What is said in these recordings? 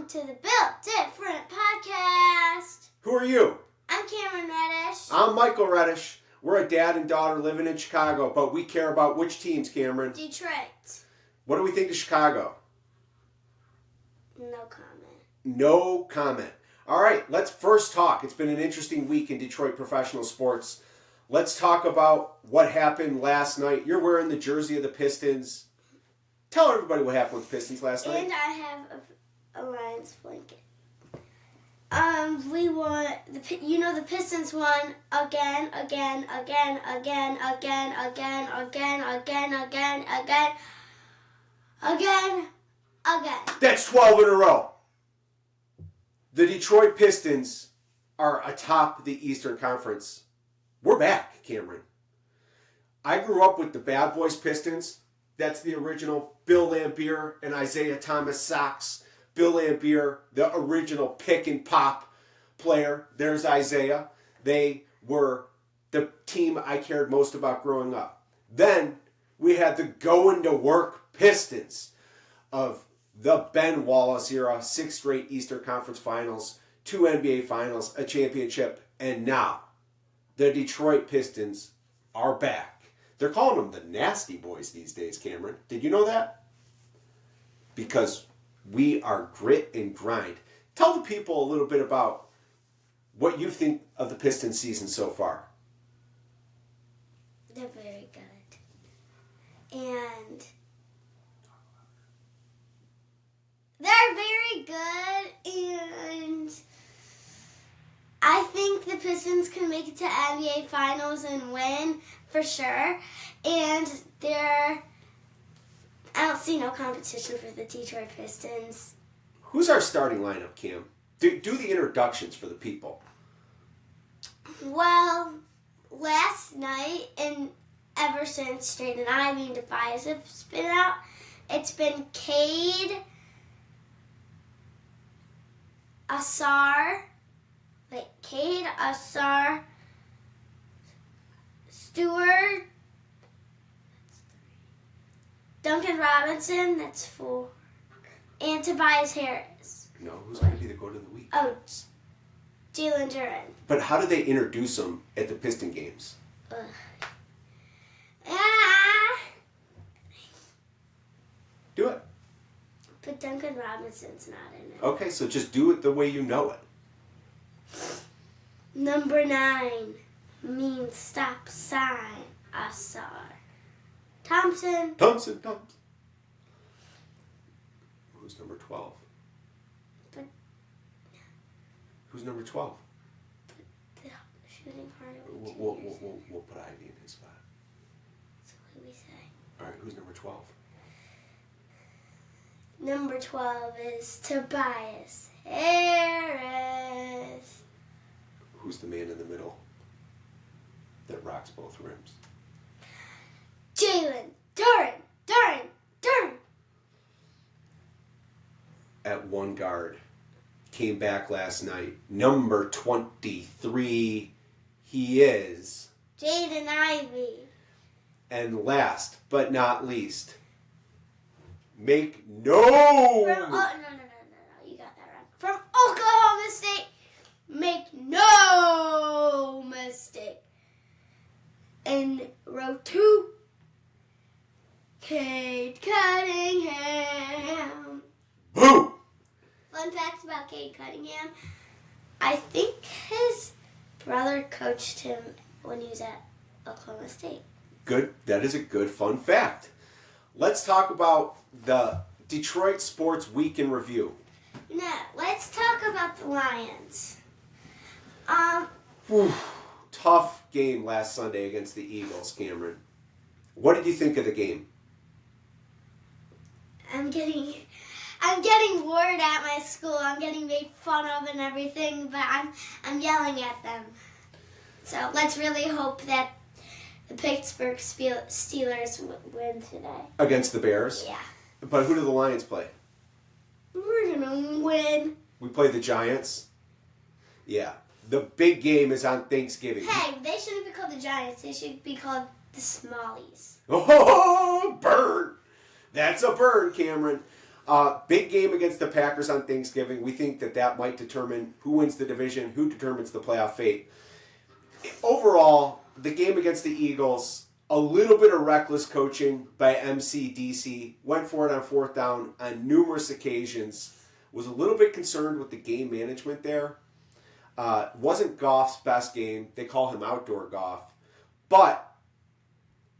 welcome to the Built Different podcast. Who are you? I'm Cameron Reddish. I'm Michael Reddish. We're a dad and daughter living in Chicago, but we care about which teams, Cameron? Detroit. What do we think of Chicago? No comment. No comment. All right, let's first talk. It's been an interesting week in Detroit professional sports. Let's talk about what happened last night. You're wearing the jersey of the Pistons. Tell everybody what happened with the Pistons last night. And I have a Lions blanket. We won. The Pistons won again. That's 12 in a row. The Detroit Pistons are atop the Eastern Conference. We're back, Cameron. I grew up with the Bad Boys Pistons. That's the original Bill Laimbeer and Isaiah Thomas Sox. Bill Laimbeer, the original pick and pop player. There's Isaiah. They were the team I cared most about growing up. Then we had the going to work Pistons of the Ben Wallace era, 6 straight Eastern Conference Finals, 2 NBA Finals, a championship, and now the Detroit Pistons are back. They're calling them the Nasty Boys these days, Cameron. Did you know that? Because we are grit and grind. Tell the people a little bit about what you think of the Pistons season so far. They're very good. And they're very good, and I think the Pistons can make it to NBA Finals and win for sure. And I don't see no competition for the Detroit Pistons. Who's our starting lineup, Cam? Do the introductions for the people. Well, last night and ever since Jaden Ivey and Tobias have been out, it's been Cade, Ausar, Stewart, Duncan Robinson, that's 4, and Tobias Harris. No, who's going to be the goat of the week? Oh, Jalen Duren. But how do they introduce them at the Piston games? Do it. But Duncan Robinson's not in it. Okay, so just do it the way you know it. Number 9 means stop sign. Ausar. Thompson. Thompson. Who's number 12? But who's number 12? the shooting part of it. We'll put Ivy in his spot. So what do we say? All right, who's number 12? Number 12 is Tobias Harris. Who's the man in the middle that rocks both rims? Jalen Duren. At one guard. Came back last night. Number 23. He is. Jaden Ivey. And last but not least. Make no. No, you got that wrong. From Oklahoma State. Make no mistake. In row 2, Cade Cunningham. Boo! Fun facts about Cade Cunningham. I think his brother coached him when he was at Oklahoma State. Good. That is a good fun fact. Let's talk about the Detroit Sports Week in Review. Now, let's talk about the Lions. Tough game last Sunday against the Eagles, Cameron. What did you think of the game? I'm getting word at my school. I'm getting made fun of and everything, but I'm yelling at them. So let's really hope that the Pittsburgh Steelers win today. Against the Bears? Yeah. But who do the Lions play? We're gonna win. We play the Giants? Yeah. The big game is on Thanksgiving. Hey, they shouldn't be called the Giants. They should be called the Smallies. Oh, burn! That's a burn, Cameron. Big game against the Packers on Thanksgiving. We think that might determine who wins the division, who determines the playoff fate. Overall, the game against the Eagles, a little bit of reckless coaching by MCDC. Went for it on fourth down on numerous occasions. Was a little bit concerned with the game management there. Wasn't Goff's best game. They call him Outdoor Goff. But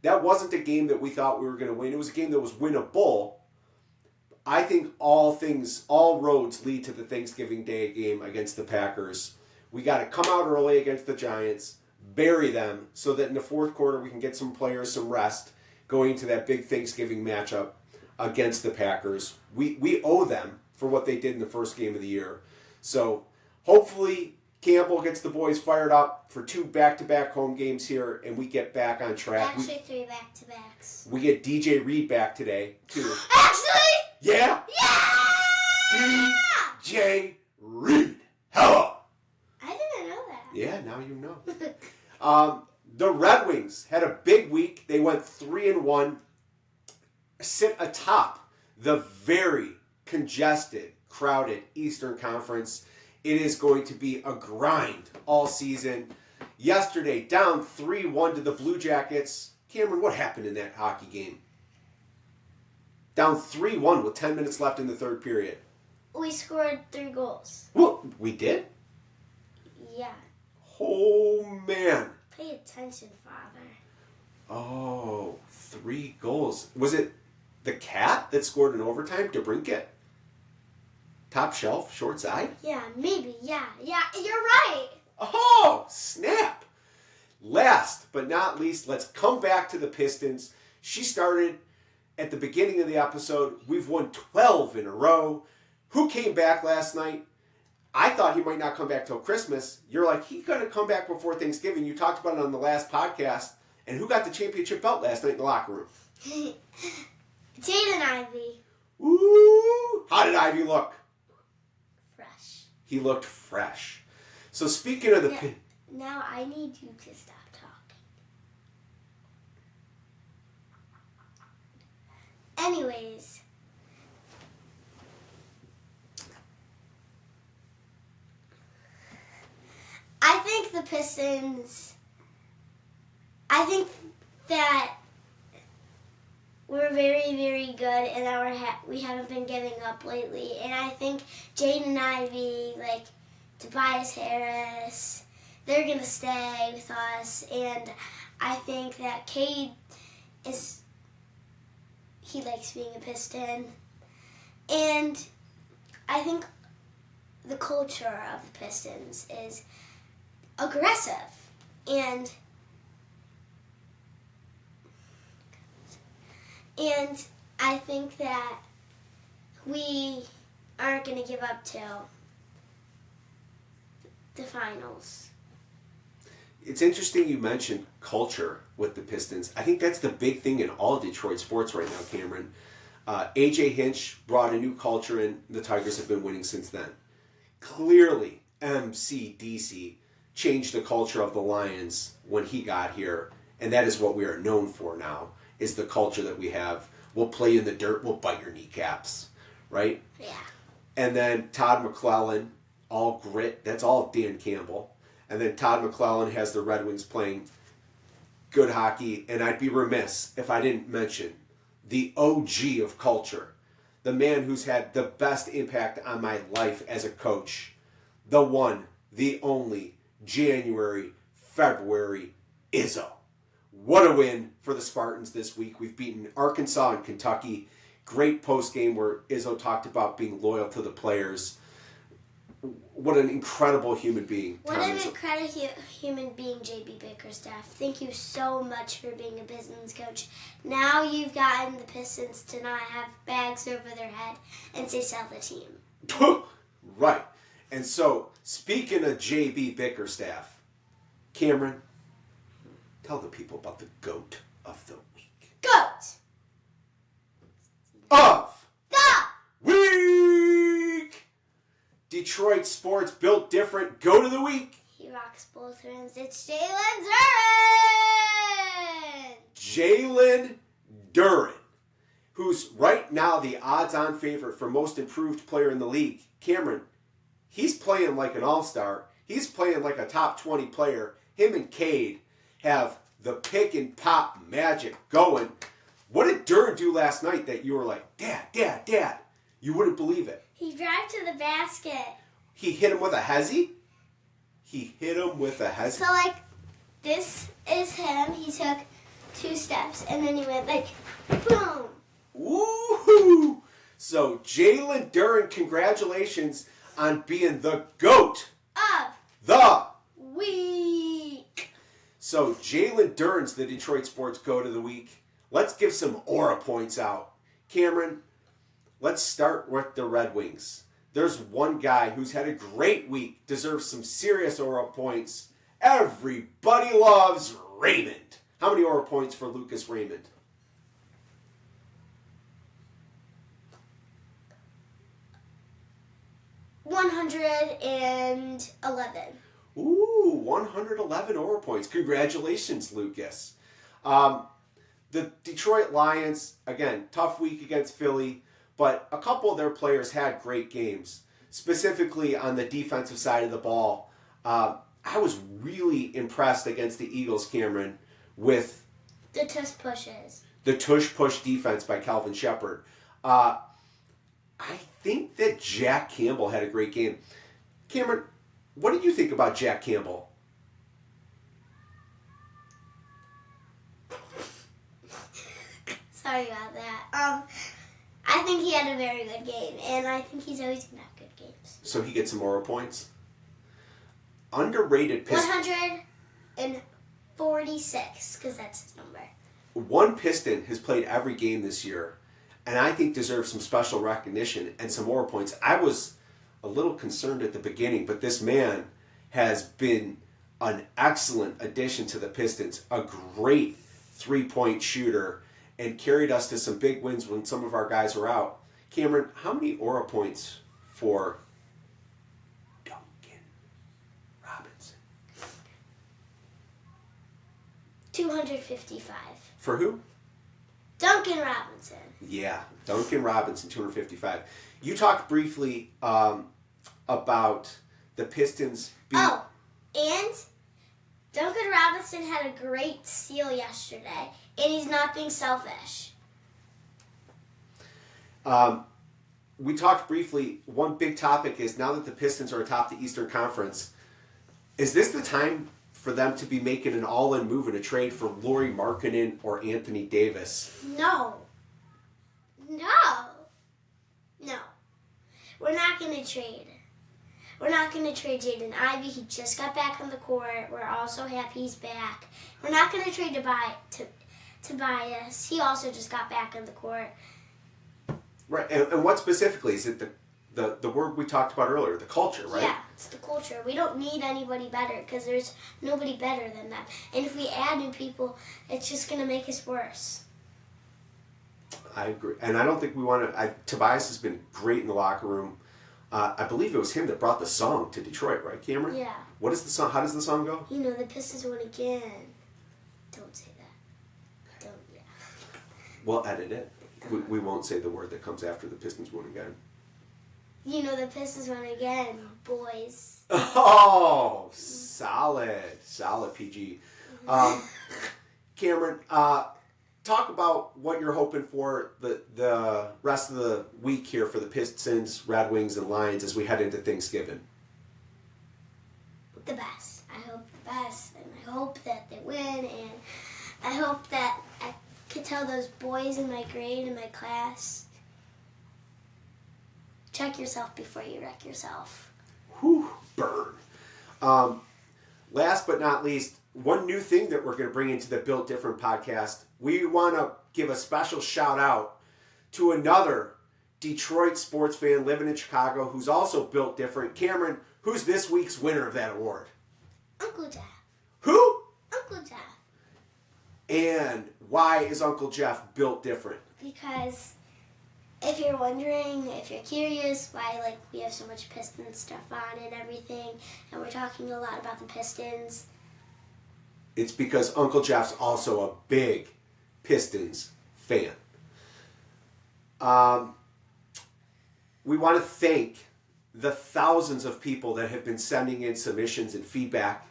that wasn't a game that we thought we were going to win. It was a game that was winnable. I think all roads lead to the Thanksgiving Day game against the Packers. We got to come out early against the Giants, bury them, so that in the fourth quarter we can get some players some rest going into that big Thanksgiving matchup against the Packers. We owe them for what they did in the first game of the year. So hopefully Campbell gets the boys fired up for 2 back-to-back home games here, and we get back on track. Actually, 3 back-to-backs. We get DJ Reed back today, too. Actually? Yeah? Yeah! DJ Reed. Hello. I didn't know that. Yeah, now you know. The Red Wings had a big week. They went 3-1, sit atop the very congested, crowded Eastern Conference. It is going to be a grind all season. Yesterday, down 3-1 to the Blue Jackets. Cameron, what happened in that hockey game? Down 3-1 with 10 minutes left in the third period. We scored 3 goals. Well, we did? Yeah. Oh, man. Pay attention, Father. Oh, 3 goals. Was it the Cat that scored in overtime, DeBrincat? Top shelf, short side? Yeah, maybe. Yeah, you're right. Oh, snap. Last but not least, let's come back to the Pistons. She started at the beginning of the episode. We've won 12 in a row. Who came back last night? I thought he might not come back till Christmas. You're like, he's going to come back before Thanksgiving. You talked about it on the last podcast. And who got the championship belt last night in the locker room? Jaden Ivey. Ooh. How did Ivy look? Fresh. He looked fresh. So speaking of the... Now I need you to stop talking. Anyways. I think the Pistons... I think that we're very, very good, and we haven't been giving up lately. And I think Jaden Ivey, like Tobias Harris, they're going to stay with us. And I think that Cade he likes being a Piston. And I think the culture of the Pistons is aggressive. And I think that we aren't going to give up till the finals. It's interesting you mentioned culture with the Pistons. I think that's the big thing in all Detroit sports right now, Cameron. A.J. Hinch brought a new culture in. The Tigers have been winning since then. Clearly, MCDC changed the culture of the Lions when he got here, and that is what we are known for now, is the culture that we have. We'll play you in the dirt, we'll bite your kneecaps, right? Yeah. And then Todd McClellan, all grit, that's all Dan Campbell. And then Todd McClellan has the Red Wings playing good hockey, and I'd be remiss if I didn't mention the OG of culture, the man who's had the best impact on my life as a coach, the one, the only, January, February, Izzo. What a win for the Spartans this week. We've beaten Arkansas and Kentucky. Great post-game where Izzo talked about being loyal to the players. What an incredible human being. What an incredible human being, JB Bickerstaff. Thank you so much for being a Pistons coach. Now you've gotten the Pistons to not have bags over their head and say sell the team. Right. And so, speaking of JB Bickerstaff, Cameron, tell the people about the GOAT of the week. GOAT! Of the week! Detroit sports built different. GOAT of the week. He rocks both rims. It's Jalen Duren! Jalen Duren. who's right now the odds-on favorite for most improved player in the league, Cameron, he's playing like an all-star. He's playing like a top 20 player. Him and Cade have the pick and pop magic going. What did Duren do last night that you were like, Dad? You wouldn't believe it. He drive to the basket. He hit him with a hezzy? So, like, this is him. He took 2 steps, and then he went like, boom. Woohoo! So, Jalen Duren, congratulations on being the GOAT Of the week. So, Jalen Duren's the Detroit Sports GOAT of the week. Let's give some aura points out. Cameron, let's start with the Red Wings. There's one guy who's had a great week, deserves some serious aura points. Everybody loves Raymond. How many aura points for Lucas Raymond? 111. Ooh, 111 aura points. Congratulations, Lucas. The Detroit Lions, again, tough week against Philly, but a couple of their players had great games, specifically on the defensive side of the ball. I was really impressed against the Eagles, Cameron, with The tush pushes. the tush-push defense by Calvin Shepard. I think that Jack Campbell had a great game. Cameron, what did you think about Jack Campbell? Sorry about that. I think he had a very good game, and I think he's always going to have good games. So he gets some aura points. Underrated Piston. 146, because that's his number. One Piston has played every game this year, and I think deserves some special recognition and some aura points. I was a little concerned at the beginning, but this man has been an excellent addition to the Pistons, a great three-point shooter, and carried us to some big wins when some of our guys were out. Cameron, how many aura points for Duncan Robinson? 255. For who? Duncan Robinson. Yeah, Duncan Robinson, 255. You talked briefly about the Pistons being... Oh, and Duncan Robinson had a great steal yesterday, and he's not being selfish. We talked briefly, one big topic is now that the Pistons are atop the Eastern Conference, is this the time for them to be making an all-in move in a trade for Lauri Markkanen or Anthony Davis? No. We're not going to trade. We're not going to trade Jaden Ivey. He just got back on the court. We're also happy he's back. We're not going to trade Tobias. He also just got back on the court. Right, and what specifically? Is it the word we talked about earlier, the culture, right? Yeah, it's the culture. We don't need anybody better because there's nobody better than them. And if we add new people, it's just going to make us worse. I agree. And I don't think we want to... Tobias has been great in the locker room. I believe it was him that brought the song to Detroit, right, Cameron? Yeah. What is the song? How does the song go? You know, the Pistons won again. Don't say that. Don't, yeah. We'll edit it. We won't say the word that comes after the Pistons win again. You know, the Pistons won again, boys. Oh, solid PG. Cameron, talk about what you're hoping for the rest of the week here for the Pistons, Red Wings, and Lions as we head into Thanksgiving. The best. I hope the best, and I hope that they win, and I hope that I could tell those boys in my grade and my class, check yourself before you wreck yourself. Whew, burn. Last but not least, one new thing that we're going to bring into the Built Different podcast, we want to give a special shout out to another Detroit sports fan living in Chicago who's also built different. Cameron, who's this week's winner of that award? Uncle Jeff. Who? Uncle Jeff. And why is Uncle Jeff built different? Because if you're wondering, if you're curious why we have so much Pistons stuff on and everything, and we're talking a lot about the Pistons, it's because Uncle Jeff's also a big Pistons fan. We want to thank the thousands of people that have been sending in submissions and feedback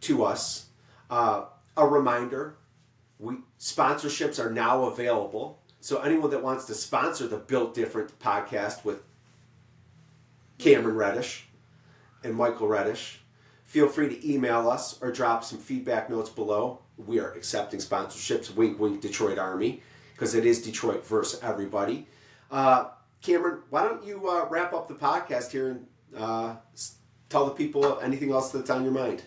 to us. A reminder, sponsorships are now available. So anyone that wants to sponsor the Built Different podcast with Cameron Reddish and Michael Reddish, feel free to email us or drop some feedback notes below. We are accepting sponsorships. Wink, wink, Detroit Army, because it is Detroit versus everybody. Cameron, why don't you wrap up the podcast here and tell the people anything else that's on your mind?